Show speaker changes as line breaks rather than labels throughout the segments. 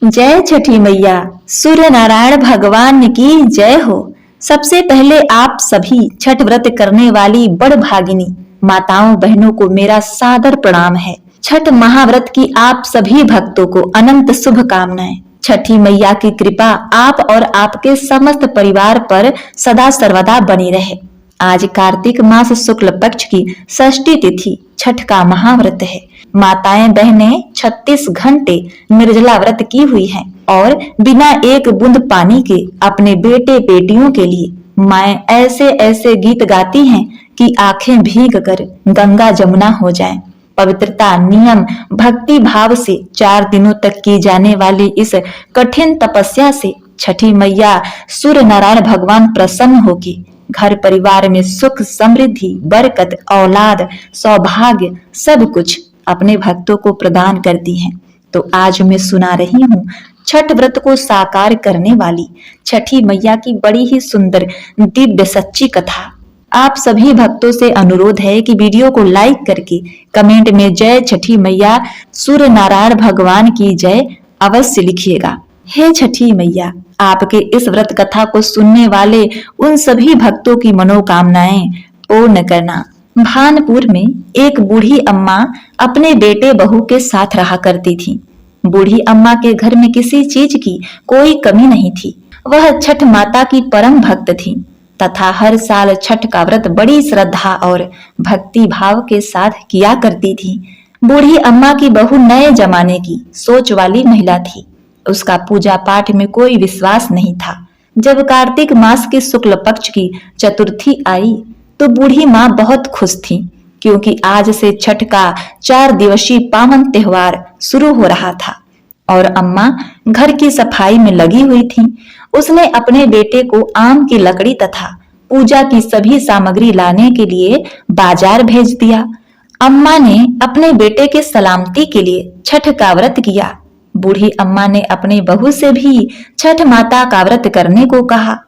जय छठी मैया। सूर्य नारायण भगवान की जय हो। सबसे पहले आप सभी छठ व्रत करने वाली बड़ भागिनी माताओं बहनों को मेरा सादर प्रणाम है। छठ महाव्रत की आप सभी भक्तों को अनंत शुभकामनाएं। छठी मैया की कृपा आप और आपके समस्त परिवार पर सदा सर्वदा बनी रहे। आज कार्तिक मास शुक्ल पक्ष की षष्ठी तिथि छठ का महाव्रत है। माताएं बहनें 36 घंटे निर्जला व्रत की हुई हैं और बिना एक बूंद पानी के अपने बेटे बेटियों के लिए माएं ऐसे ऐसे गीत गाती हैं कि आंखें भीग कर गंगा जमुना हो जाएं। पवित्रता नियम भक्ति भाव से 4 दिनों तक की जाने वाली इस कठिन तपस्या से छठी मैया सूर्य नारायण भगवान प्रसन्न होगी। घर परिवार में सुख समृद्धि बरकत औलाद सौभाग्य सब कुछ अपने भक्तों को प्रदान करती हैं। तो आज मैं सुना रही हूँ छठ व्रत को साकार करने वाली छठी मैया की बड़ी ही सुंदर दिव्य सच्ची कथा। आप सभी भक्तों से अनुरोध है कि वीडियो को लाइक करके कमेंट में जय छठी मैया सूर्य नारायण भगवान की जय अवश्य लिखिएगा। हे छठी मैया, आपके इस व्रत कथा को सुनने वाले उन सभी भक्तों की मनोकामनाएं पूर्ण करना। भानपुर में एक बूढ़ी अम्मा अपने बेटे बहू के साथ रहा करती थी। बूढ़ी अम्मा के घर में किसी चीज की कोई कमी नहीं थी। वह छठ माता की परम भक्त थी तथा हर साल छठ का व्रत बड़ी श्रद्धा और भक्ति भाव के साथ किया करती थी। बूढ़ी अम्मा की बहू नए जमाने की सोच वाली महिला थी। उसका पूजा पाठ में कोई विश्वास नहीं था। जब कार्तिक मास के शुक्ल पक्ष की चतुर्थी आई तो बूढ़ी माँ बहुत खुश थी, क्योंकि आज से छठ का 4 दिवसीय पावन त्योहार शुरू हो रहा था और अम्मा घर की सफाई में लगी हुई थी। उसने अपने बेटे को आम की लकड़ी तथा पूजा की सभी सामग्री लाने के लिए बाजार भेज दिया। अम्मा ने अपने बेटे के सलामती के लिए छठ का व्रत किया। बूढ़ी अम्मा ने अपने बहू से भी छठ माता का व्रत करने को कहा।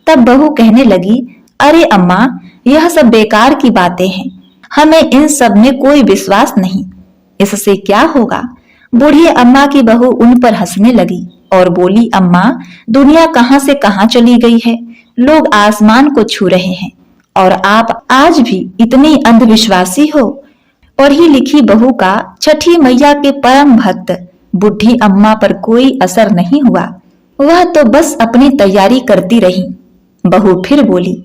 तब बहू कहने लगी, अरे अम्मा, यह सब बेकार की बातें हैं। हमें इन सब में कोई विश्वास नहीं। इससे क्या होगा? बूढ़ी अम्मा की बहू उन पर हंसने लगी और बोली, अम्मा, दुनिया कहां से कहां चली गई है। लोग आसमान को छू रहे हैं और आप आज भी इतनी अंधविश्वासी हो। पढ़ी लिखी बहू का छठी मैया के परम भक्त बूढ़ी अम्मा पर कोई असर नहीं हुआ। वह तो बस अपनी तैयारी करती रही। बहू फिर बोली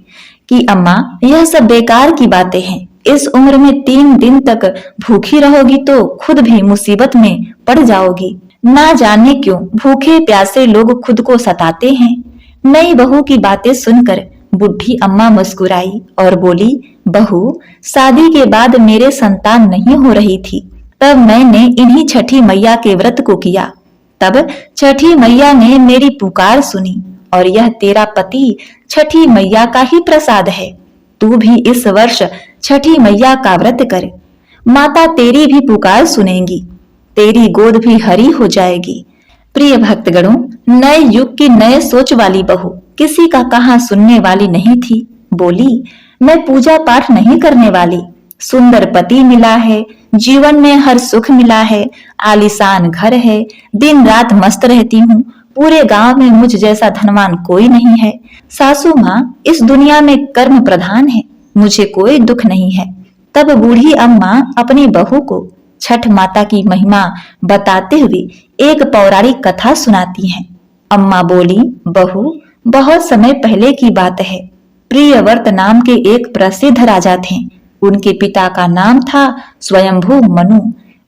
कि अम्मा, यह सब बेकार की बातें हैं। इस उम्र में 3 दिन तक भूखी रहोगी तो खुद भी मुसीबत में पड़ जाओगी। ना जाने क्यों भूखे प्यासे लोग खुद को सताते हैं। नई बहू की बातें सुनकर बूढ़ी अम्मा मुस्कुराई और बोली, बहू, शादी के बाद मेरे संतान नहीं हो रही थी, तब मैंने इन्हीं छठी मैया के व्रत को किया। तब छठी मैया ने मेरी पुकार सुनी और यह तेरा पति छठी मैया का ही प्रसाद है। तू भी इस वर्ष छठी मैया का व्रत कर। माता तेरी भी पुकार सुनेंगी, तेरी गोद भी हरी हो जाएगी। प्रिय भक्तगणों, नए युग की नए सोच वाली बहू किसी का कहा सुनने वाली नहीं थी। बोली, मैं पूजा पाठ नहीं करने वाली। सुंदर पति मिला है, जीवन में हर सुख मिला है, आलीशान घर है, दिन रात मस्त रहती हूँ। पूरे गांव में मुझ जैसा धनवान कोई नहीं है। सासू माँ इस दुनिया में कर्म प्रधान है, मुझे कोई दुख नहीं है। तब बूढ़ी अम्मा अपनी बहू को छठ माता की महिमा बताते हुए एक पौराणिक कथा सुनाती हैं। अम्मा बोली, बहू, बहुत समय पहले की बात है। प्रियव्रत नाम के एक प्रसिद्ध राजा थे। उनके पिता का नाम था स्वयंभू मनु।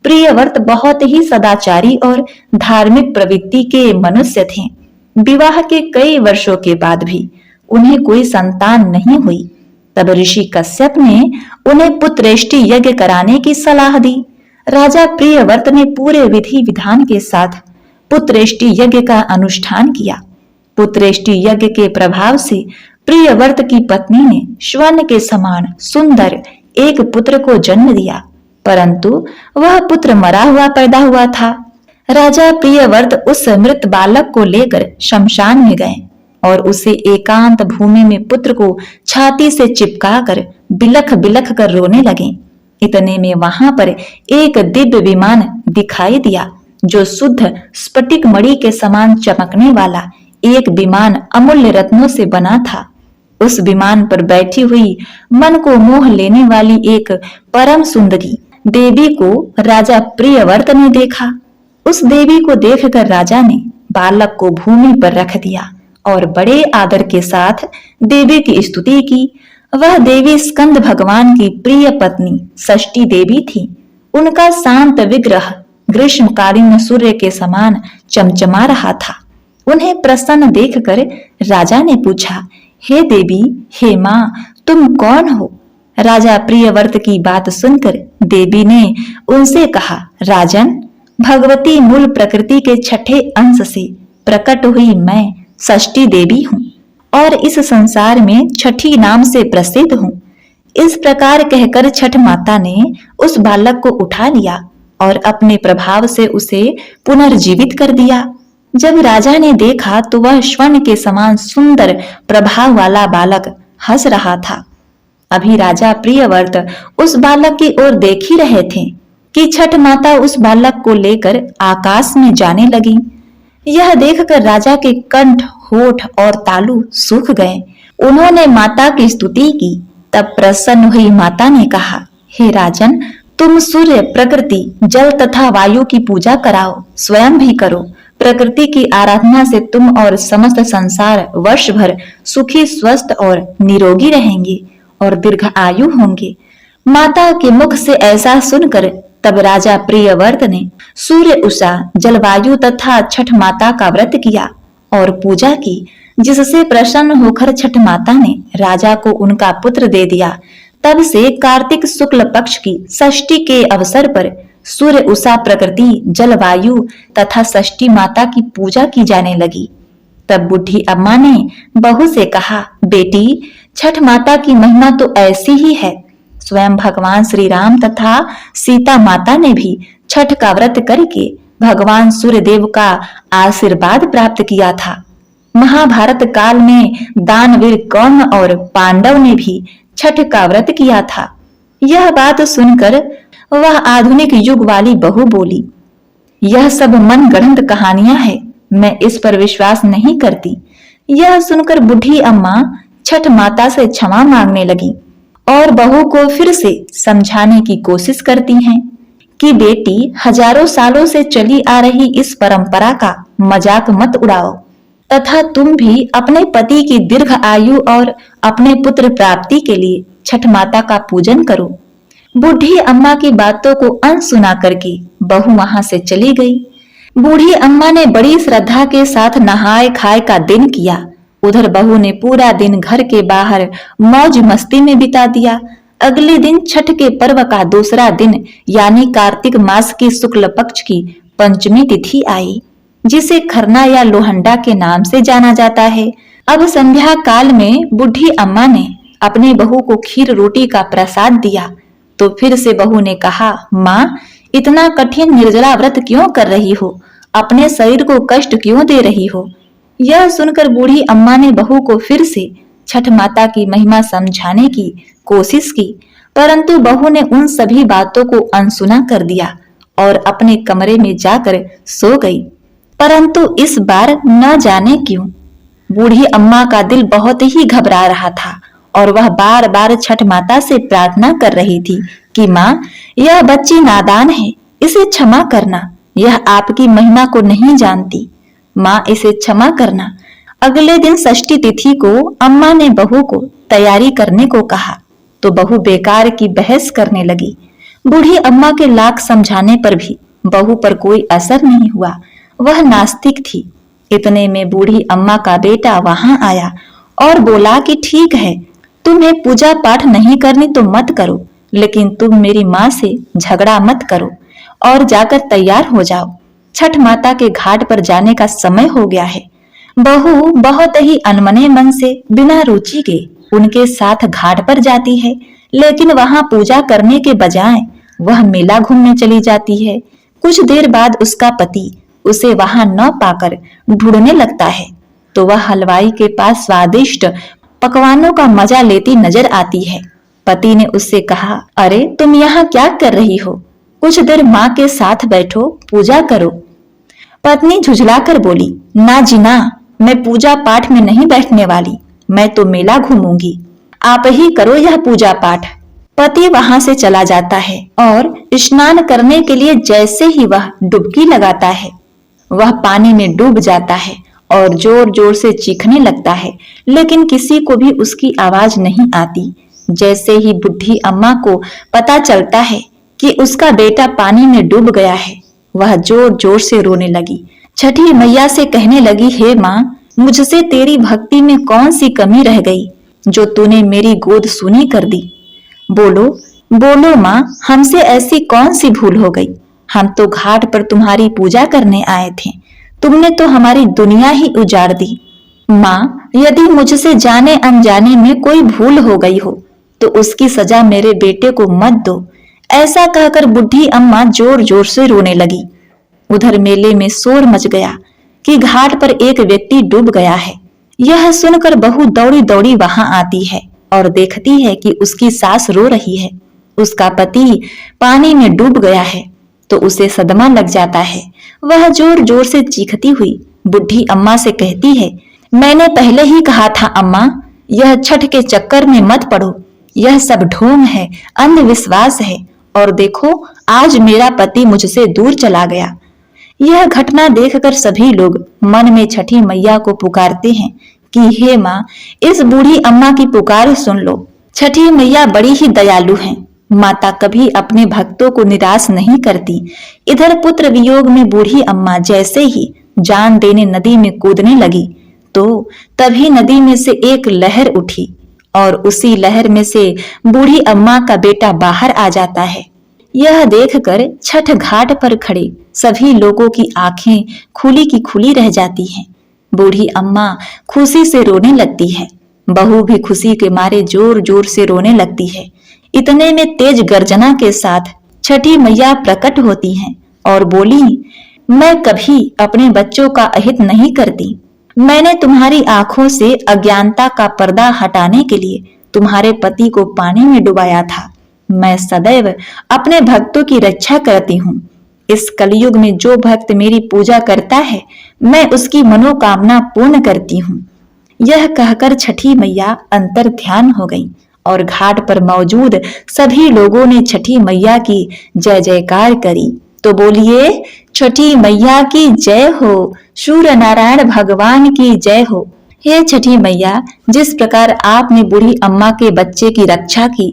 प्रियव्रत बहुत ही सदाचारी और धार्मिक प्रवृत्ति के मनुष्य थे। विवाह के कई वर्षों के बाद भी उन्हें कोई संतान नहीं हुई। तब ऋषि कश्यप ने उन्हें पुत्रेष्टि यज्ञ कराने की सलाह दी। राजा प्रियव्रत ने पूरे विधि विधान के साथ पुत्रेष्टि यज्ञ का अनुष्ठान किया। पुत्रेष्टि यज्ञ के प्रभाव से प्रियव्रत की पत्नी ने स्वर्ण के समान सुंदर एक पुत्र को जन्म दिया, परंतु वह पुत्र मरा हुआ पैदा हुआ था। राजा प्रियव्रत उस मृत बालक को लेकर शमशान में गए और उसे एकांत भूमि में पुत्र को छाती से चिपका कर बिलख बिलख कर रोने लगे। इतने में वहां पर एक दिव्य विमान दिखाई दिया जो शुद्ध स्फटिक मणि के समान चमकने वाला एक विमान अमूल्य रत्नों से बना था। उस विमान पर बैठी हुई मन को मोह लेने वाली एक परम सुंदरी देवी को राजा प्रियव्रत ने देखा। उस देवी को देखकर राजा ने बालक को भूमि पर रख दिया और बड़े आदर के साथ देवी की स्तुति की। वह देवी स्कंद भगवान की प्रिय पत्नी षष्ठी देवी थी। उनका शांत विग्रह ग्रीष्मकालीन सूर्य के समान चमचमा रहा था। उन्हें प्रसन्न देखकर राजा ने पूछा, हे देवी, हे माँ, तुम कौन हो? राजा प्रियव्रत की बात सुनकर देवी ने उनसे कहा, राजन, भगवती मूल प्रकृति के छठे अंश से प्रकट हुई मैं षष्ठी देवी हूँ और इस संसार में छठी नाम से प्रसिद्ध हूँ। इस प्रकार कहकर छठ माता ने उस बालक को उठा लिया और अपने प्रभाव से उसे पुनर्जीवित कर दिया। जब राजा ने देखा तो वह स्वर्ण के समान सुंदर प्रभाव वाला बालक हंस रहा था। अभी राजा प्रियव्रत उस बालक की ओर देख ही रहे थे कि छठ माता उस बालक को लेकर आकाश में जाने लगी। यह देखकर राजा के कंठ, होठ और तालु सूख गए। उन्होंने माता की स्तुति की। तब प्रसन्न हुई माता ने कहा, हे राजन, तुम सूर्य, प्रकृति, जल तथा वायु की पूजा कराओ, स्वयं भी करो। प्रकृति की आराधना से तुम और समस्त संसार वर्ष भर सुखी, स्वस्थ और निरोगी रहेंगे और दीर्घ आयु होंगे। माता के मुख से ऐसा सुनकर तब राजा प्रियव्रत ने सूर्य, उषा, जलवायु तथा छठ माता का व्रत किया और पूजा की, जिससे प्रसन्न होकर छठ माता ने राजा को उनका पुत्र दे दिया। तब से कार्तिक शुक्ल पक्ष की षष्ठी के अवसर पर सूर्य, उषा, प्रकृति, जलवायु तथा षष्ठी माता की पूजा की जाने लगी। तब बुढ़ी अम्मा ने बहू से कहा, बेटी, छठ माता की महिमा तो ऐसी ही है। स्वयं भगवान श्री राम तथा सीता माता ने भी छठ का व्रत करके भगवान सूर्यदेव का आशीर्वाद प्राप्त किया था। महाभारत काल में दानवीर कर्ण और पांडव ने भी छठ का व्रत किया था। यह बात सुनकर वह आधुनिक युग वाली बहू बोली, यह सब मन गढ़ंत कहानियां हैं, मैं इस पर विश्वास नहीं करती। यह सुनकर बुढ़ी अम्मा छठ माता से क्षमा मांगने लगी और बहू को फिर से समझाने की कोशिश करती हैं कि बेटी, हजारों सालों से चली आ रही इस परंपरा का मजाक मत उड़ाओ तथा तुम भी अपने पति की दीर्घ आयु और अपने पुत्र प्राप्ति के लिए छठ माता का पूजन करो। बूढ़ी अम्मा की बातों को अनसुना करके बहू वहां से चली गई। बूढ़ी अम्मा ने बड़ी श्रद्धा के साथ नहाए खाए का दिन किया। उधर बहू ने पूरा दिन घर के बाहर मौज मस्ती में बिता दिया। अगले दिन छठ के पर्व का दूसरा दिन यानी कार्तिक मास की शुक्ल पक्ष की पंचमी तिथि आई, जिसे खरना या लोहंडा के नाम से जाना जाता है। अब संध्या काल में बूढ़ी अम्मा ने अपनी बहू को खीर रोटी का प्रसाद दिया तो फिर से बहू ने कहा, माँ, इतना कठिन निर्जला व्रत क्यों कर रही हो? अपने शरीर को कष्ट क्यों दे रही हो? यह सुनकर बूढ़ी अम्मा ने बहू को फिर से छठ माता की महिमा समझाने की कोशिश की, परंतु बहू ने उन सभी बातों को अनसुना कर दिया और अपने कमरे में जाकर सो गई। परंतु इस बार न जाने क्यों बूढ़ी अम्मा का दिल बहुत ही घबरा रहा था और वह बार बार छठ माता से प्रार्थना कर रही थी कि माँ, यह बच्ची नादान है, इसे क्षमा करना, यह आपकी महिमा को नहीं जानती, माँ इसे क्षमा करना। अगले दिन षष्ठी तिथि को अम्मा ने बहू को तैयारी करने को कहा तो बहू बेकार की बहस करने लगी। बूढ़ी अम्मा के लाख समझाने पर भी बहू पर कोई असर नहीं हुआ। वह नास्तिक थी। इतने में बूढ़ी अम्मा का बेटा वहां आया और बोला कि ठीक है, तुम्हें पूजा पाठ नहीं करनी तो मत करो, लेकिन तुम मेरी माँ से झगड़ा मत करो और जाकर तैयार हो जाओ। छठ माता के घाट पर जाने का समय हो गया है। बहू बहुत ही अनमने मन से बिना रुचि के उनके साथ घाट पर जाती है, लेकिन वहां पूजा करने के बजाय वह मेला घूमने चली जाती है। कुछ देर बाद उसका पति उसे वहां न पाकर ढूंढने लगता है तो वह हलवाई के पास स्वादिष्ट पकवानों का मजा लेती नजर आती है। पति ने उससे कहा, अरे तुम यहाँ क्या कर रही हो? कुछ देर माँ के साथ बैठो, पूजा करो। पत्नी झुझलाकर बोली, ना जी ना, मैं पूजा पाठ में नहीं बैठने वाली, मैं तो मेला घूमूंगी। आप ही करो यह पूजा पाठ। पति वहां से चला जाता है और स्नान करने के लिए जैसे ही वह डुबकी लगाता है, वह पानी में डूब जाता है और जोर जोर से चीखने लगता है, लेकिन किसी को भी उसकी आवाज नहीं आती। जैसे ही बुढ़ी अम्मा को पता चलता है कि उसका बेटा पानी में डूब गया है, वह जोर जोर से रोने लगी। छठी मैया से कहने लगी, हे माँ, मुझसे तेरी भक्ति में कौन सी कमी रह गई जो तूने मेरी गोद सूनी कर दी। बोलो बोलो माँ, हमसे ऐसी कौन सी भूल हो गई। हम तो घाट पर तुम्हारी पूजा करने आए थे, तुमने तो हमारी दुनिया ही उजाड़ दी। माँ, यदि मुझसे जाने अनजाने में कोई भूल हो गई हो तो उसकी सजा मेरे बेटे को मत दो। ऐसा कहकर बुढ़ी अम्मा जोर जोर से रोने लगी। उधर मेले में शोर मच गया कि घाट पर एक व्यक्ति डूब गया है। यह सुनकर बहू दौड़ी दौड़ी वहां आती है और देखती है कि उसकी सास रो रही है। उसका पति पानी में डूब गया है तो उसे सदमा लग जाता है। वह जोर जोर से चीखती हुई बुढ़ी अम्मा से कहती है, मैंने पहले ही कहा था अम्मा, यह छठ के चक्कर में मत पड़ो। यह सब ढोंग है, अंधविश्वास है, और देखो आज मेरा पति मुझसे दूर चला गया। यह घटना देखकर सभी लोग मन में छठी मैया को पुकारते हैं कि हे माँ, इस बूढ़ी अम्मा की पुकार सुन लो। छठी मैया बड़ी ही दयालु हैं। माता कभी अपने भक्तों को निराश नहीं करती। इधर पुत्र वियोग में बूढ़ी अम्मा जैसे ही जान देने नदी में कूदने लगी तो तभी नदी में से एक लहर उठी और उसी लहर में से बूढ़ी अम्मा का बेटा बाहर आ जाता है। यह देखकर छठ घाट पर खड़े सभी लोगों की आंखें खुली की खुली रह जाती हैं। बूढ़ी अम्मा खुशी से रोने लगती है। बहू भी खुशी के मारे जोर जोर से रोने लगती है। इतने में तेज गर्जना के साथ छठी मैया प्रकट होती हैं और बोली, मैं कभी अपने बच्चों का अहित नहीं करती। मैंने तुम्हारी आंखों से अज्ञानता का पर्दा हटाने के लिए तुम्हारे पति को पानी में डुबाया था। मैं सदैव अपने भक्तों की रक्षा करती हूँ। इस कलयुग में जो भक्त मेरी पूजा करता है, मैं उसकी मनोकामना पूर्ण करती हूँ। यह कहकर छठी मैया अंतर ध्यान हो गई और घाट पर मौजूद सभी लोगों ने छठी मैया की जय जयकार करी। तो बोलिए, छठी मैया की जय हो, सूर्य नारायण भगवान की जय हो। हे छठी मैया, जिस प्रकार आपने बूढ़ी अम्मा के बच्चे की रक्षा की,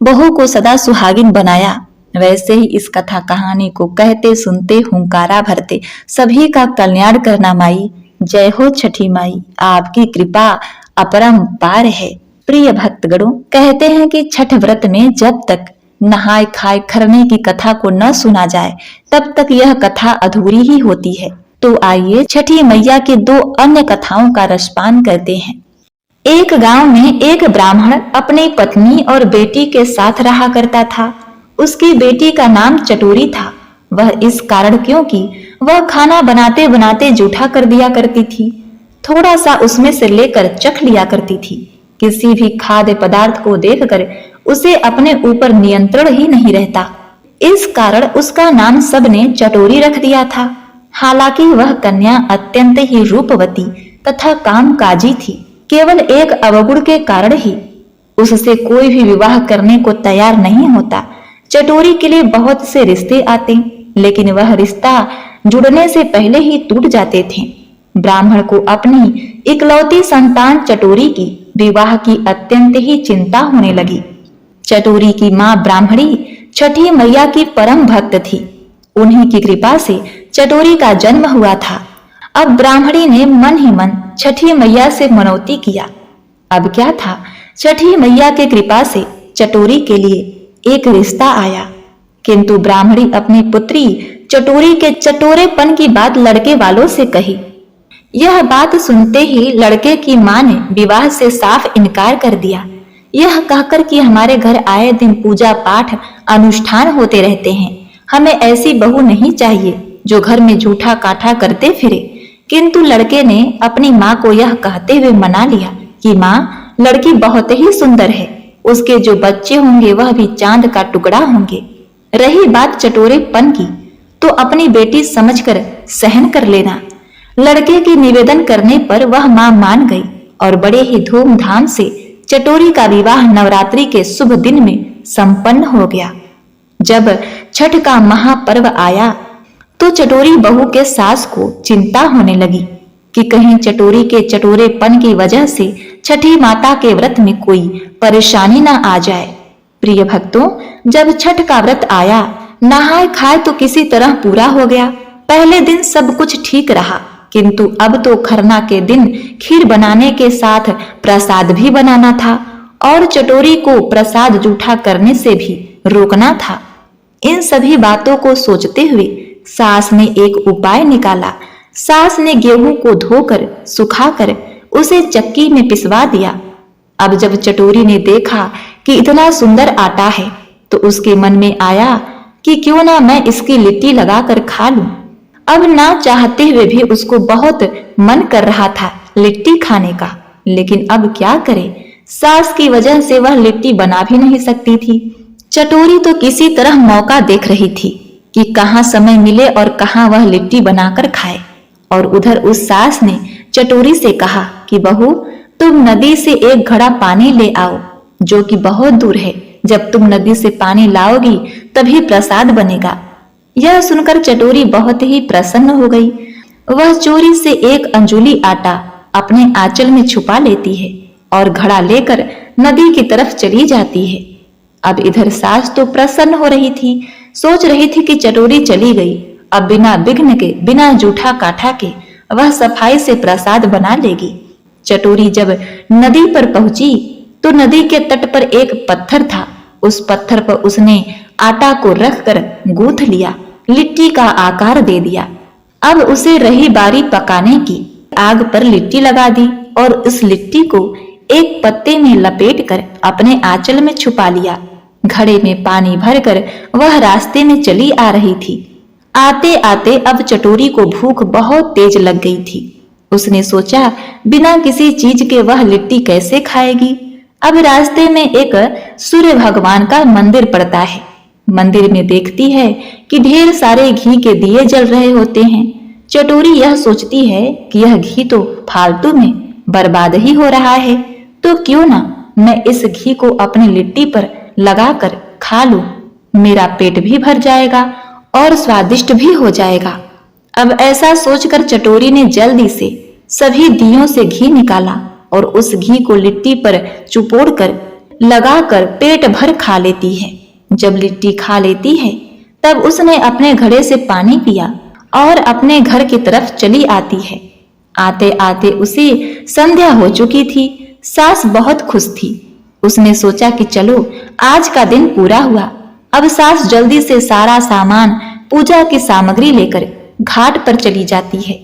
बहू को सदा सुहागिन बनाया, वैसे ही इस कथा कहानी को कहते सुनते हुंकारा भरते सभी का कल्याण करना माई। जय हो छठी माई, आपकी कृपा अपरंपार है। प्रिय भक्तगणों, कहते हैं कि छठ व्रत में जब तक नहाय खाए खरने की कथा को न सुना जाए तब तक यह कथा अधूरी ही होती है। तो आइए छठी मैया के दो अन्य कथाओं का रसपान करते हैं। एक गांव में एक ब्राह्मण अपनी पत्नी और बेटी के साथ रहा करता था। उसकी बेटी का नाम चटोरी था। वह इस कारण क्योंकि वह खाना बनाते बनाते जूठा कर दिया करती थी। थोड़ा सा उसमें से लेकर चख लिया करती थी। किसी भी खाद्य पदार्थ को देखकर उसे अपने ऊपर नियंत्रण ही नहीं रहता। इस कारण उसका नाम सबने चटोरी रख दिया था। हालांकि वह कन्या अत्यंत ही रूपवती तथा कामकाजी थी। केवल एक अवगुण के कारण ही उससे कोई भी विवाह करने को तैयार नहीं होता। चटोरी के लिए बहुत से रिश्ते आते, लेकिन वह रिश्ता जुड़ने से पहले ही टूट जाते थे। ब्राह्मण को अपनी इकलौती संतान चटोरी की विवाह की अत्यंत ही चिंता होने लगी। चटोरी की मां ब्राह्मणी छठी मैया की परम भक्त थी। उन्हीं की कृपा से चटोरी का जन्म हुआ था। अब ब्राह्मणी ने मन ही मन छठी मैया से मनौती किया। अब क्या था, छठी मैया के कृपा से चटोरी के लिए एक रिश्ता आया, किंतु ब्राह्मणी अपनी पुत्री चटोरी के चटोरेपन की बात लड़के वालों से कही। यह बात सुनते ही लड़के की मां ने विवाह से साफ इनकार कर दिया, यह कहकर कि हमारे घर आए दिन पूजा पाठ अनुष्ठान होते रहते हैं, हमें ऐसी बहू नहीं चाहिए जो घर में झूठा काठा करते फिरे। किंतु लड़के ने अपनी माँ को यह कहते हुए मना लिया कि माँ, लड़की बहुत ही सुंदर है, उसके जो बच्चे होंगे वह भी चांद का टुकड़ा होंगे। रही बात चटोरेपन की, तो अपनी बेटी समझकर सहन कर लेना। लड़के की निवेदन करने पर वह मां मान गई और बड़े ही धूमधाम से चटोरी का विवाह नवरात्रि के शुभ दिन में संपन्न हो गया। जब छठ का महापर्व आया तो चटोरी बहू के सास को चिंता होने लगी कि कहीं चटोरी के चटोरेपन की वजह से छठी माता के व्रत में कोई परेशानी ना आ जाए। प्रिय भक्तों, जब छठ का व्रत आया, नहाए खाए तो किसी तरह पूरा हो गया। पहले दिन सब कुछ ठीक रहा, किंतु अब तो खरना के दिन खीर बनाने के साथ प्रसाद भी बनाना था और चटोरी को प्रसाद जूठा करने से भी रोकना था। इन सभी बातों को सोचते हुए सास ने एक उपाय निकाला। सास ने गेहूं को धोकर सुखाकर उसे चक्की में पिसवा दिया। अब जब चटोरी ने देखा कि इतना सुंदर आटा है तो उसके मन में आया कि क्यों ना मैं इसकी लिट्टी लगाकर खा लूं। अब ना चाहते हुए भी उसको बहुत मन कर रहा था लिट्टी खाने का, लेकिन अब क्या करे, सास की वजह से वह लिट्टी बना भी नहीं सकती थी। चटोरी तो किसी तरह मौका देख रही थी कि कहाँ समय मिले और कहाँ वह लिट्टी बनाकर खाए। और उधर उस सास ने चटोरी से कहा कि बहू, तुम नदी से एक घड़ा पानी ले आओ जो कि बहुत दूर है। जब तुम नदी से पानी लाओगी तभी प्रसाद बनेगा। यह सुनकर चटोरी बहुत ही प्रसन्न हो गई। वह चोरी से एक अंजुली आटा अपने आंचल में छुपा लेती है और घड़ा लेकर नदी की तरफ चली जाती है। अब इधर सास तो प्रसन्न हो रही थी, सोच रही थी कि चटोरी चली गई, अब बिना विघ्न के, बिना जूठा काठा के वह सफाई से प्रसाद बना लेगी। चटोरी जब नदी पर पहुंची तो नदी के तट पर एक पत्थर था। उस पत्थर पर उसने आटा को रखकर गूंथ लिया, लिट्टी का आकार दे दिया। अब उसे रही बारी पकाने की। आग पर लिट्टी लगा दी और उस लिट्टी को एक पत्ते में लपेटकर अपने आंचल में छुपा लिया। घड़े में पानी भरकर वह रास्ते में चली आ रही थी। आते आते अब चटोरी को भूख बहुत तेज लग गई थी। उसने सोचा बिना किसी चीज के वह लिट्टी कैसे खाएगी। अब रास्ते में एक सूर्य भगवान का मंदिर पड़ता है। मंदिर में देखती है कि ढेर सारे घी के दिए जल रहे होते हैं। चटोरी यह सोचती है कि यह घी तो फालतू में बर्बाद ही हो रहा है, तो क्यों ना मैं इस घी को अपनी लिट्टी पर लगाकर खा लूं। मेरा पेट भी भर जाएगा और स्वादिष्ट भी हो जाएगा। अब ऐसा सोचकर चटोरी ने जल्दी से सभी दियों से घी निकाला और उस घी को लिट्टी पर चुपोड़कर लगाकर पेट भर खा लेती है। जब लिट्टी खा लेती है तब उसने अपने घड़े से पानी पिया और अपने घर की तरफ चली आती है। आते आते उसे संध्या हो चुकी थी। सास बहुत खुश थी। उसने सोचा कि चलो आज का दिन पूरा हुआ। अब सास जल्दी से सारा सामान, पूजा की सामग्री लेकर घाट पर चली जाती है।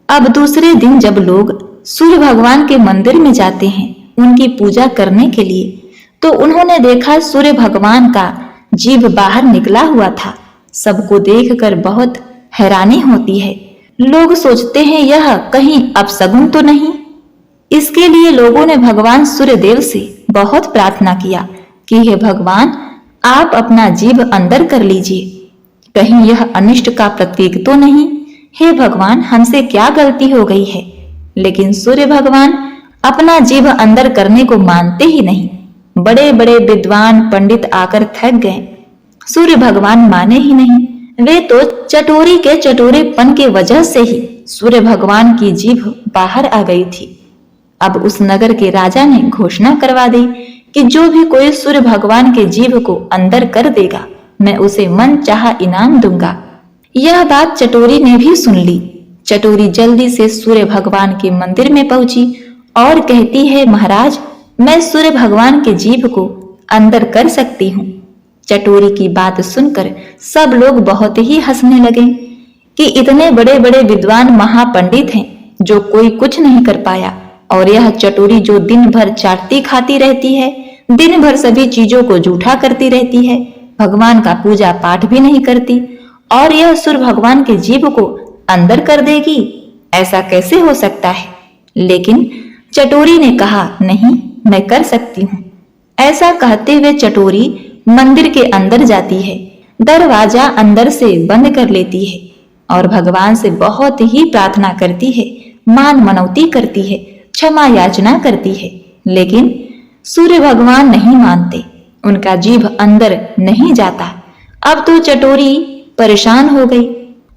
अब दूसरे दिन जब लोग सूर्य भगवान के मंदिर में जाते हैं उनकी पूजा करने के लिए, तो उन्होंने देखा सूर्य भगवान का जीभ बाहर निकला हुआ था। सबको देखकर बहुत हैरानी होती है। लोग सोचते हैं यह कहीं अपशगुन तो नहीं। इसके लिए लोगों ने भगवान सूर्यदेव से बहुत प्रार्थना किया कि हे भगवान, आप अपना जीभ अंदर कर लीजिए, कहीं यह अनिष्ट का प्रतीक तो नहीं। हे भगवान, हमसे क्या गलती हो गई है। लेकिन सूर्य भगवान अपना जीभ अंदर करने को मानते ही नहीं। बड़े बड़े विद्वान पंडित आकर थक गए, सूर्य भगवान माने ही नहीं। वे तो चटोरी के चटोरेपन के वजह से ही सूर्य भगवान की जीभ बाहर आ गई थी। अब उस नगर के राजा ने घोषणा करवा दी कि जो भी कोई सूर्य भगवान के जीभ को अंदर कर देगा, मैं उसे मन चाहा इनाम दूंगा। यह बात चटोरी ने भी सुन ली। चटोरी जल्दी से सूर्य भगवान के मंदिर में पहुंची और कहती है, महाराज, मैं सूर्य भगवान के जीभ को अंदर कर सकती हूँ। चटोरी की बात सुनकर सब लोग बहुत ही हंसने लगे कि इतने बड़े बड़े विद्वान महापंडित हैं जो कोई कुछ नहीं कर पाया, और यह चटोरी जो दिन भर चाटती खाती रहती है, दिन भर सभी चीजों को जूठा करती रहती है, भगवान का पूजा पाठ भी नहीं करती, और यह सूर्य भगवान के जीभ को अंदर कर देगी, ऐसा कैसे हो सकता है। लेकिन चटोरी ने कहा, नहीं, मैं कर सकती हूँ। ऐसा कहते हुए चटोरी मंदिर के अंदर जाती है। दरवाजा अंदर से बंद कर लेती है और भगवान से बहुत ही प्रार्थना करती है, मान मनौती करती है, क्षमा याचना करती है। लेकिन सूर्य भगवान नहीं मानते, उनका जीभ अंदर नहीं जाता। अब तो चटोरी परेशान हो गई।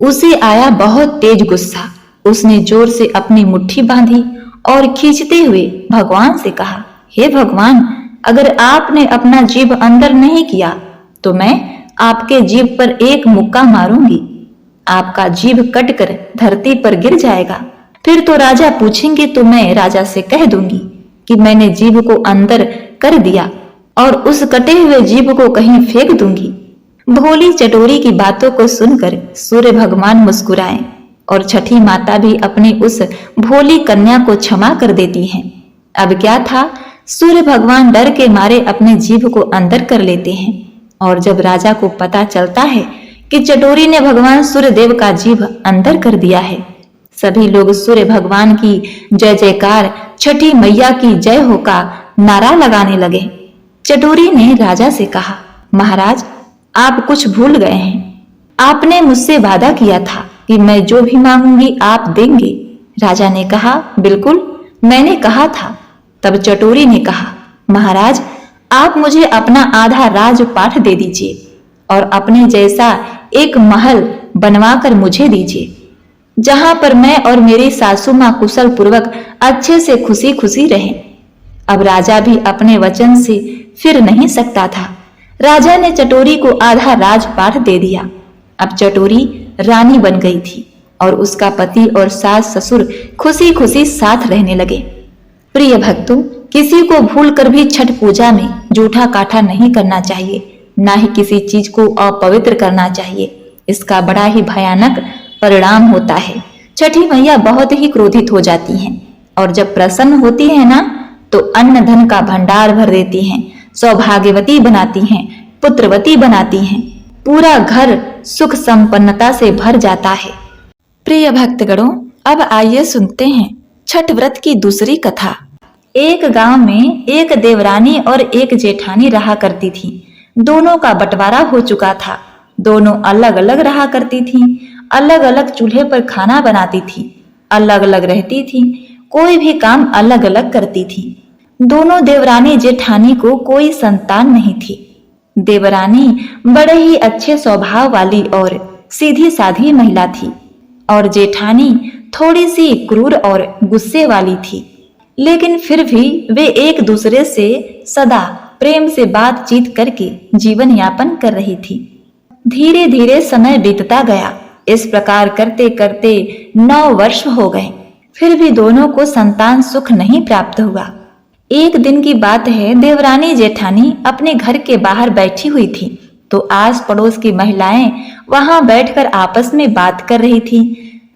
उसे आया बहुत तेज गुस्सा। उसने जोर से अपनी मुट्ठी बांधी और खींचते हुए भगवान से कहा, हे भगवान, अगर आपने अपना जीभ अंदर नहीं किया तो मैं आपके जीभ पर एक मुक्का मारूंगी। आपका जीभ कटकर धरती पर गिर जाएगा। फिर तो राजा पूछेंगे तो मैं राजा से कह दूंगी कि मैंने जीभ को अंदर कर दिया और उस कटे हुए जीभ को कहीं फेंक दूंगी। भोली चटोरी की बातों को सुनकर सूर्य भगवान मुस्कुराए और छठी माता भी अपनी उस भोली कन्या को क्षमा कर देती हैं। अब क्या था, सूर्य भगवान डर के मारे अपने जीभ को अंदर कर लेते हैं और जब राजा को पता चलता है कि चटोरी ने भगवान सूर्य देव का जीभ अंदर कर दिया है, सभी लोग सूर्य भगवान की जय जयकार, छठी मैया की जय हो का नारा लगाने लगे। चटोरी ने राजा से कहा, महाराज, आप कुछ भूल गए हैं। आपने मुझसे वादा किया था कि मैं जो भी मांगूंगी आप देंगे। राजा ने कहा, बिल्कुल, मैंने कहा था। तब चटोरी ने कहा, महाराज, आप मुझे अपना आधा राजपाट दे दीजिए और अपने जैसा एक महल बनवाकर मुझे दीजिए, जहां पर मैं और मेरी सासू मां कुशल पूर्वक अच्छे से खुशी खुशी रहें। अब राजा भी अपने वचन से फिर नहीं सकता था। राजा ने चटोरी को आधा राजपाट दे दिया। अब चटोरी रानी बन गई थी और उसका पति और सास ससुर खुशी खुशी साथ रहने लगे। प्रिय भक्तों, किसी को भूल कर भी छठ पूजा में जूठा काठा नहीं करना चाहिए, ना ही किसी चीज को अपवित्र करना चाहिए। इसका बड़ा ही भयानक परिणाम होता है। छठी मैया बहुत ही क्रोधित हो जाती हैं और जब प्रसन्न होती है ना तो अन्न धन का भंडार भर देती हैं, सौभाग्यवती बनाती हैं, पुत्रवती बनाती हैं। पूरा घर सुख संपन्नता से भर जाता है। प्रिय भक्तगणों, अब आइए सुनते हैं छठ व्रत की दूसरी कथा। एक गांव में एक देवरानी और एक जेठानी रहा करती थी। दोनों का बंटवारा हो चुका था। दोनों अलग अलग रहा करती थी, अलग अलग चूल्हे पर खाना बनाती थी, अलग अलग रहती थी, कोई भी काम अलग अलग करती थी। दोनों देवरानी जेठानी को कोई संतान नहीं थी। देवरानी बड़े ही अच्छे स्वभाव वाली और सीधी साधी महिला थी और जेठानी थोड़ी सी क्रूर और गुस्से वाली थी। लेकिन फिर भी वे एक दूसरे से सदा प्रेम से बातचीत करके जीवन यापन कर रही थी। धीरे धीरे समय बीतता गया। इस प्रकार करते करते 9 वर्ष हो गए, फिर भी दोनों को संतान सुख नहीं प्राप्त हुआ। एक दिन की बात है, देवरानी जेठानी अपने घर के बाहर बैठी हुई थी तो आस पड़ोस की महिलाएं वहां बैठकर आपस में बात कर रही थी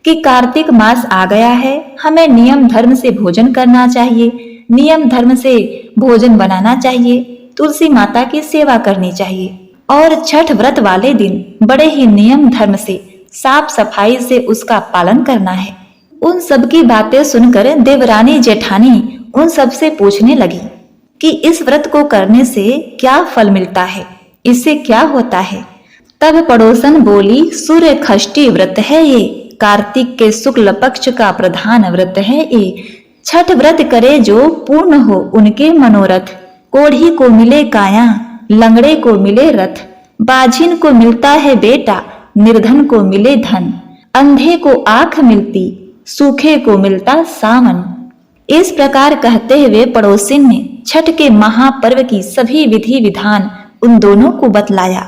कि कार्तिक मास आ गया है, हमें नियम धर्म से भोजन करना चाहिए, नियम धर्म से भोजन बनाना चाहिए, तुलसी माता की सेवा करनी चाहिए और छठ व्रत वाले दिन बड़े ही नियम धर्म से साफ सफाई से उसका पालन करना है। उन सब की बातें सुनकर देवरानी जेठानी उन सब से पूछने लगी कि इस व्रत को करने से क्या फल मिलता है, इससे क्या होता है। तब पड़ोसन बोली, सूर्य षष्ठी व्रत है ये, कार्तिक के शुक्ल पक्ष का प्रधान व्रत है ये। छठ व्रत करे जो पूर्ण हो उनके मनोरथ, कोढ़ी को मिले काया, लंगड़े को मिले रथ, बाझिन को मिलता है बेटा, निर्धन को मिले धन, अंधे को आंख मिलती, सूखे को मिलता सावन। इस प्रकार कहते हुए पड़ोसिन ने छठ के महापर्व की सभी विधि विधान उन दोनों को बतलाया।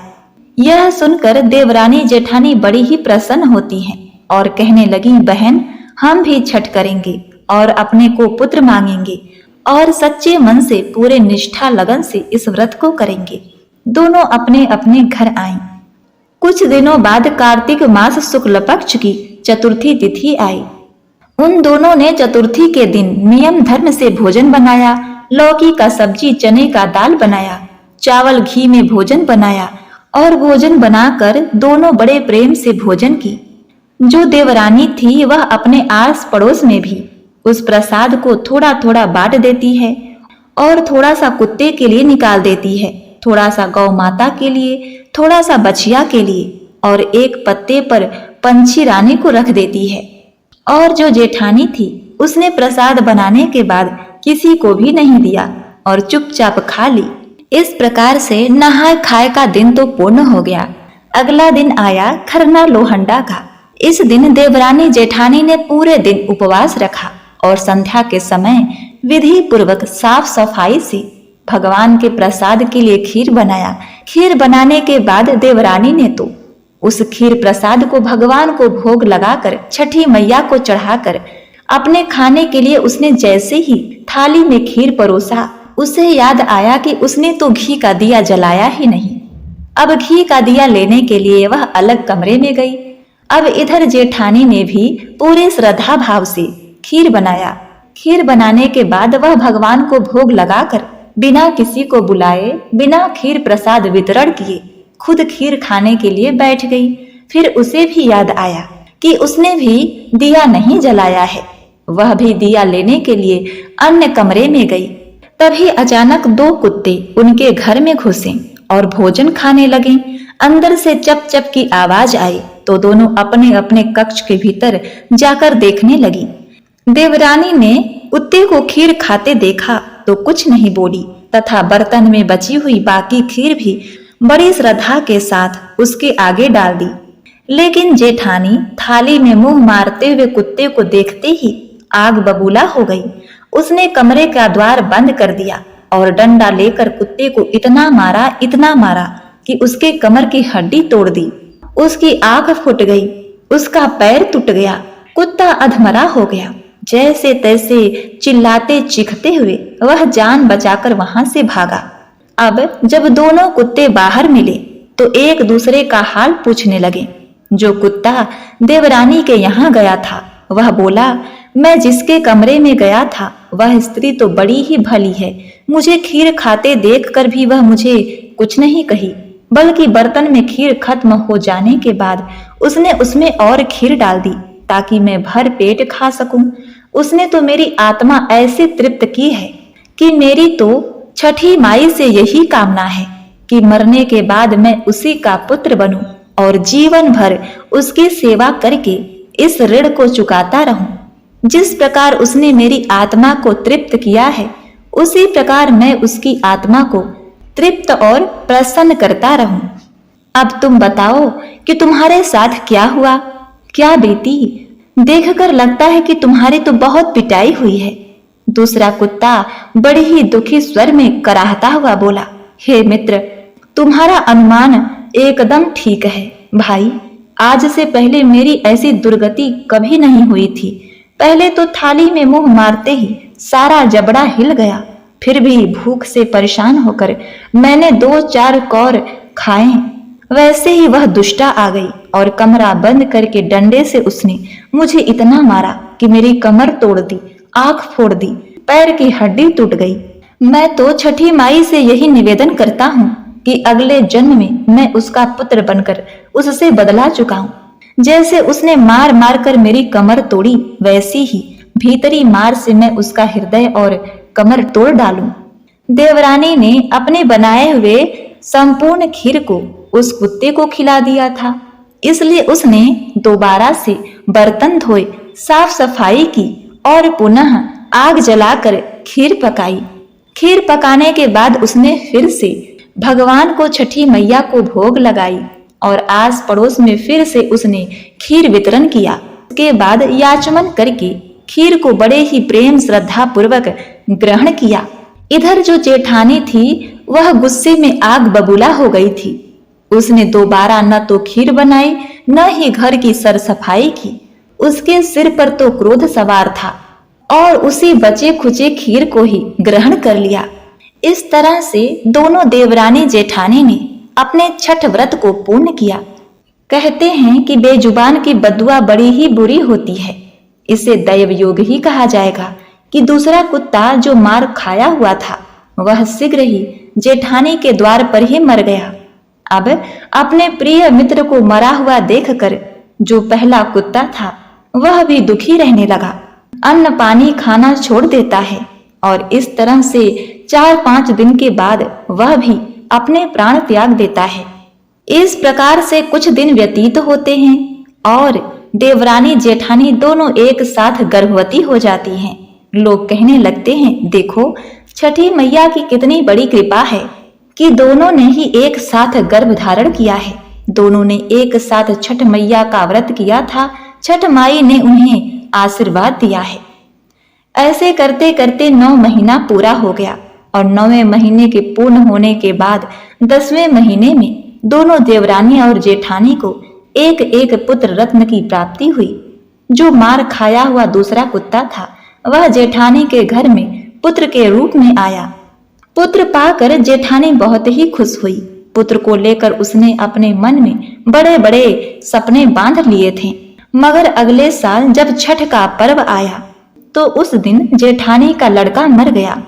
यह सुनकर देवरानी जेठानी बड़ी ही प्रसन्न होती हैं और कहने लगी, बहन, हम भी छठ करेंगे और अपने को पुत्र मांगेंगे और सच्चे मन से पूरे निष्ठा लगन से इस व्रत को करेंगे। दोनों अपने अपने घर आईं। कुछ दिनों बाद कार्तिक मास शुक्ल पक्ष की चतुर्थी तिथि आई। उन दोनों ने चतुर्थी के दिन नियम धर्म से भोजन बनाया। लौकी का सब्जी, चने का दाल बनाया, चावल घी में भोजन बनाया और भोजन बनाकर दोनों बड़े प्रेम से भोजन की। जो देवरानी थी वह अपने आस पड़ोस में भी उस प्रसाद को थोड़ा थोड़ा बांट देती है और थोड़ा सा कुत्ते के लिए निकाल देती है थोड़ा सा गौ माता के लिए, थोड़ा सा बछिया के लिए, और एक पत्ते पर पंछी रानी को रख देती है। और जो जेठानी थी उसने प्रसाद बनाने के बाद किसी को भी नहीं दिया और चुपचाप खा ली। इस प्रकार से नहाय खाए का दिन तो पूर्ण हो गया। अगला दिन आया खरना लोहंडा का। इस दिन देवरानी जेठानी ने पूरे दिन उपवास रखा और संध्या के समय विधि पूर्वक साफ सफाई से भगवान के प्रसाद के लिए खीर बनाया। खीर बनाने के बाद देवरानी ने तो उस खीर प्रसाद को भगवान को भोग लगाकर छठी मैया को चढ़ाकर अपने खाने के लिए उसने जैसे ही थाली में खीर परोसा, उसे याद आया कि उसने तो घी का दिया जलाया ही नहीं। अब घी का दिया लेने के लिए वह अलग कमरे में गई। अब इधर जेठानी ने भी पूरे श्रद्धा भाव से खीर बनाया। खीर बनाने के बाद वह भगवान को भोग लगाकर बिना किसी को बुलाए, बिना खीर प्रसाद वितरण किए खुद खीर खाने के लिए बैठ गई। फिर उसे भी याद आया कि उसने भी दिया नहीं जलाया है। वह भी दिया लेने के लिए अन्य कमरे में गई। तभी अचानक 2 कुत्ते उनके घर में घुसे और भोजन खाने लगे। अंदर से चप चप की आवाज आई तो दोनों अपने अपने कक्ष के भीतर जाकर देखने लगी। देवरानी ने कुत्ते को खीर खाते देखा तो कुछ नहीं बोली तथा बर्तन में बची हुई बाकी खीर भी बड़ी श्रद्धा के साथ उसके आगे डाल दी। लेकिन जेठानी थाली में मुंह मारते हुए कुत्ते को देखते ही आग बबूला हो गई। उसने कमरे का द्वार बंद कर दिया और डंडा लेकर कुत्ते को इतना मारा कि उसके कमर की हड्डी तोड़ दी। उसकी आंख फूट गई, उसका पैर टूट गया। कुत्ता अधमरा हो गया। जैसे तैसे चिल्लाते चीखते हुए वह जान बचाकर वहां से भागा। अब जब दोनों कुत्ते बाहर मिले तो एक दूसरे का हाल पूछने लगे। जो कुत्ता देवरानी के यहाँ गया था वह बोला, मैं जिसके कमरे में गया था वह स्त्री तो बड़ी ही भली है। मुझे खीर खाते देखकर भी वह मुझे कुछ नहीं कही, बल्कि बर्तन में खीर खत्म हो जाने के बाद उसने उसमें और खीर डाल दी ताकि मैं भर पेट खा सकूं। उसने तो मेरी आत्मा ऐसे तृप्त की है कि मेरी तो छठी माई से यही कामना है कि मरने के बाद मैं उसी का पुत्र बनूं और जीवन भर उसकी सेवा करके इस ऋण को चुकाता रहूं। जिस प्रकार उसने मेरी आत्मा को तृप्त किया है उसी प्रकार मैं उसकी आत्मा को तृप्त और प्रसन्न करता रहूं। अब तुम बताओ कि तुम्हारे साथ क्या हुआ, क्या बीती? देखकर लगता है कि तुम्हारी तो बहुत पिटाई हुई है। दूसरा कुत्ता बड़ी ही दुखी स्वर में कराहता हुआ बोला, हे मित्र, तुम्हारा अनुमान एकदम ठीक है भाई। आज से पहले मेरी ऐसी दुर्गति कभी नहीं हुई थी। पहले तो थाली में मुंह मारते ही सारा जबड़ा हिल गया। फिर भी भूख से परेशान होकर मैंने 2-4 कौर खाए। वैसे ही वह दुष्टा आ गई और कमरा बंद करके डंडे से उसने मुझे इतना मारा कि मेरी कमर तोड़ दी, आंख फोड़ दी, पैर की हड्डी टूट गई। मैं तो छठी माई से यही निवेदन करता हूँ कि अगले जन्म में मैं उसका पुत्र बनकर उससे बदला चुकाऊं। जैसे उसने मार मार कर मेरी कमर तोड़ी वैसी ही भीतरी मार से मैं उसका हृदय और कमर तोड़ डालूं। देवरानी ने अपने बनाए हुए संपूर्ण खीर को उस कुत्ते को खिला दिया था, इसलिए उसने दोबारा से बर्तन धोए, साफ सफाई की और पुनः आग जलाकर खीर पकाई। खीर पकाने के बाद उसने फिर से भगवान को छठी मैया को भोग लगाई और आस पड़ोस में फिर से उसने खीर वितरण किया। उसके बाद याचमन करके खीर को बड़े ही प्रेम श्रद्धा पूर्वक ग्रहण किया। इधर जो जेठानी थी वह गुस्से में आग बबूला हो गई थी। उसने दोबारा न तो खीर बनाई न ही घर की सर सफाई की। उसके सिर पर तो क्रोध सवार था और उसी बचे खुचे खीर को ही ग्रहण कर लिया। इस तरह से दोनों देवरानी जेठानी ने अपने छठ व्रत को पूर्ण किया। कहते हैं कि बेजुबान की बद्दुआ बड़ी ही बुरी होती है। इसे दैव योग ही कहा जाएगा कि दूसरा कुत्ता जो मार खाया हुआ था वह शीघ्र ही जेठानी के द्वार पर ही मर गया। अब अपने प्रिय मित्र को मरा हुआ देखकर जो पहला कुत्ता था वह भी दुखी रहने लगा। अन्न पानी खाना छोड़ देता है और इस तरह से 4-5 दिन के बाद वह भी अपने प्राण त्याग देता है। इस प्रकार से कुछ दिन व्यतीत होते हैं और देवरानी जेठानी दोनों एक साथ गर्भवती हो जाती हैं। लोग कहने लगते हैं, देखो छठी मैया की कितनी बड़ी कृपा है कि दोनों ने ही एक साथ गर्भ धारण किया है। दोनों ने एक साथ छठ मैया का व्रत किया था। छठ माई ने उन्हें आशीर्वाद दिया है। ऐसे करते करते 9 महीना पूरा हो गया और 9वें महीने के पूर्ण होने के बाद 10वें महीने में दोनों देवरानी और जेठानी को एक एक पुत्र रत्न की प्राप्ति हुई। जो मार खाया हुआ दूसरा कुत्ता था वह जेठानी के घर में पुत्र के रूप में आया। पुत्र पाकर जेठानी बहुत ही खुश हुई। पुत्र को लेकर उसने अपने मन में बड़े बड़े सपने बांध लिए थे। मगर अगले साल जब छठ का पर्व आया तो उस दिन जेठानी का लड़का मर गया।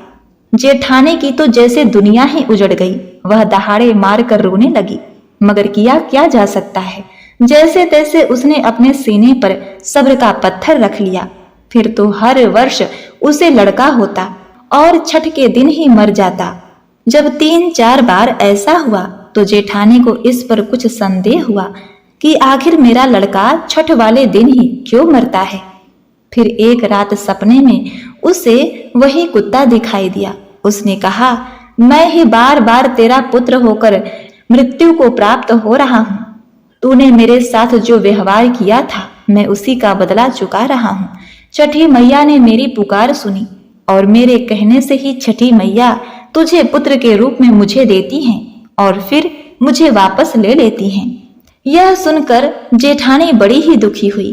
जेठानी की तो जैसे दुनिया ही उजड़ गई। वह दहाड़े मार कर रोने लगी, मगर किया क्या जा सकता है। जैसे तैसे उसने अपने सीने पर सब्र का पत्थर रख लिया। फिर तो हर वर्ष उसे लड़का होता और छठ के दिन ही मर जाता। जब 3-4 बार ऐसा हुआ तो जेठानी को इस पर कुछ संदेह हुआ कि आखिर मेरा लड़का छठ वाले दिन ही क्यों मरता है। फिर एक रात सपने में उसे वही कुत्ता दिखाई दिया। उसने कहा, मैं ही बार बार तेरा पुत्र होकर मृत्यु को प्राप्त हो रहा हूँ। तूने मेरे साथ जो व्यवहार किया था मैं उसी का बदला चुका रहा हूँ। छठी मैया ने मेरी पुकार सुनी और मेरे कहने से ही छठी मैया तुझे पुत्र के रूप में मुझे देती हैं और फिर मुझे वापस ले लेती हैं। यह सुनकर जेठानी बड़ी ही दुखी हुई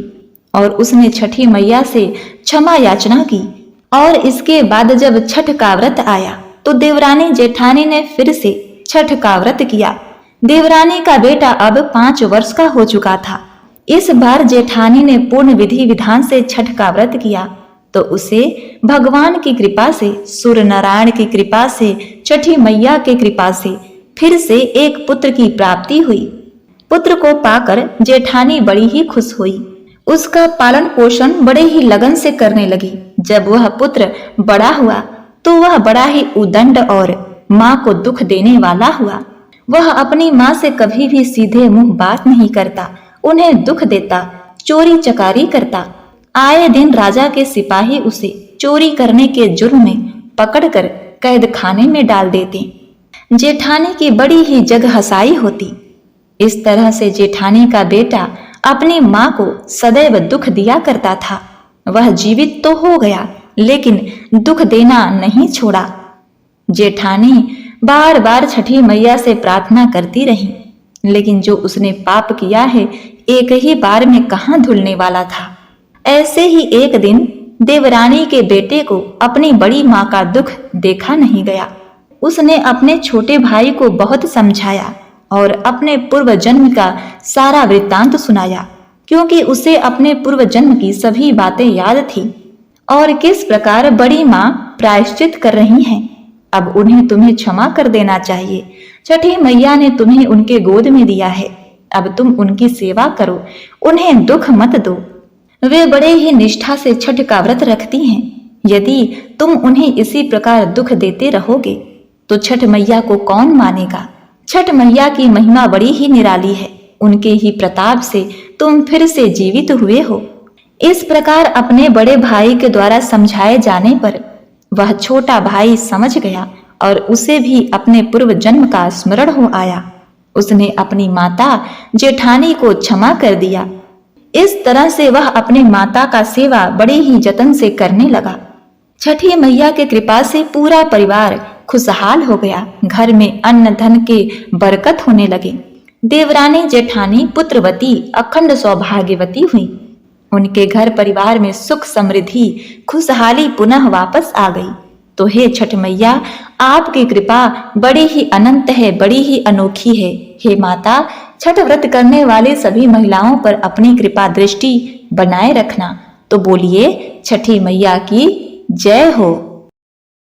और उसने छठी मैया से क्षमा याचना की। और इसके बाद जब छठ का व्रत आया तो देवरानी जेठानी ने फिर से छठ का व्रत किया। देवरानी का बेटा अब 5 वर्ष का हो चुका था। इस बार जेठानी ने पूर्ण विधि विधान से छठ का व्रत किया तो उसे भगवान की कृपा से, सूर्य नारायण की कृपा से, छठी मैया की कृपा से फिर से एक पुत्र की प्राप्ति हुई। पुत्र को पाकर जेठानी बड़ी ही खुश हुई। उसका पालन पोषण बड़े ही लगन से करने लगी। जब वह पुत्र बड़ा हुआ तो वह बड़ा ही उदंड और माँ को दुख देने वाला हुआ। वह अपनी माँ से कभी भी सीधे मुंह बात नहीं करता, उन्हें दुख देता, चोरी चकारी करता। आए दिन राजा के सिपाही उसे चोरी करने के जुर्म में पकड़कर कैद खाने में डाल देते। जेठानी की बड़ी ही जग हंसाई होती। इस तरह से जेठानी का बेटा अपनी माँ को सदैव दुख दिया करता था। वह जीवित तो हो गया लेकिन दुख देना नहीं छोड़ा। जेठानी बार बार छठी मैया से प्रार्थना करती रही, लेकिन जो उसने पाप किया है एक ही बार में कहाँ धुलने वाला था। ऐसे ही एक दिन देवरानी के बेटे को अपनी बड़ी माँ का दुख देखा नहीं गया। उसने अपने छोटे भाई को बहुत समझाया और अपने पूर्व जन्म का सारा वृत्तांत सुनाया, क्योंकि उसे अपने पूर्व जन्म की सभी बातें याद थी और किस प्रकार बड़ी माँ प्रायश्चित कर रही हैं। अब उन्हें तुम्हें क्षमा कर देना चाहिए। छठी मैया ने तुम्हें उनके गोद में दिया है, अब तुम उनकी सेवा करो, उन्हें दुख मत दो। वे बड़े ही निष्ठा से छठ का व्रत रखती हैं। यदि तुम उन्हें इसी प्रकार दुख देते रहोगे तो छठ मैया को कौन मानेगा। छठ मैया की महिमा बड़ी ही निराली है। उनके ही प्रताप से तुम फिर से जीवित हुए हो। इस प्रकार अपने बड़े भाई के द्वारा समझाए जाने पर वह छोटा भाई समझ गया और उसे भी अपने पूर्व जन्म का स्मरण हो आया। उसने अपनी माता जेठानी को क्षमा कर दिया। इस तरह से वह अपने माता का सेवा बड़े ही जतन से करने लगा। छठी मैया के कृपा से पूरा परिवार खुशहाल हो गया। घर में अन्न धन के बरकत होने लगे। देवरानी जेठानी पुत्रवती अखंड सौभाग्यवती हुई। उनके घर परिवार में सुख समृद्धि खुशहाली पुनः वापस आ गई। तो हे छठ मैया, आपकी कृपा बड़ी ही अनंत है, बड़ी ही अनोखी है। हे माता, छठ व्रत करने वाले सभी महिलाओं पर अपनी कृपा दृष्टि बनाए रखना। तो बोलिए छठी मैया की जय हो।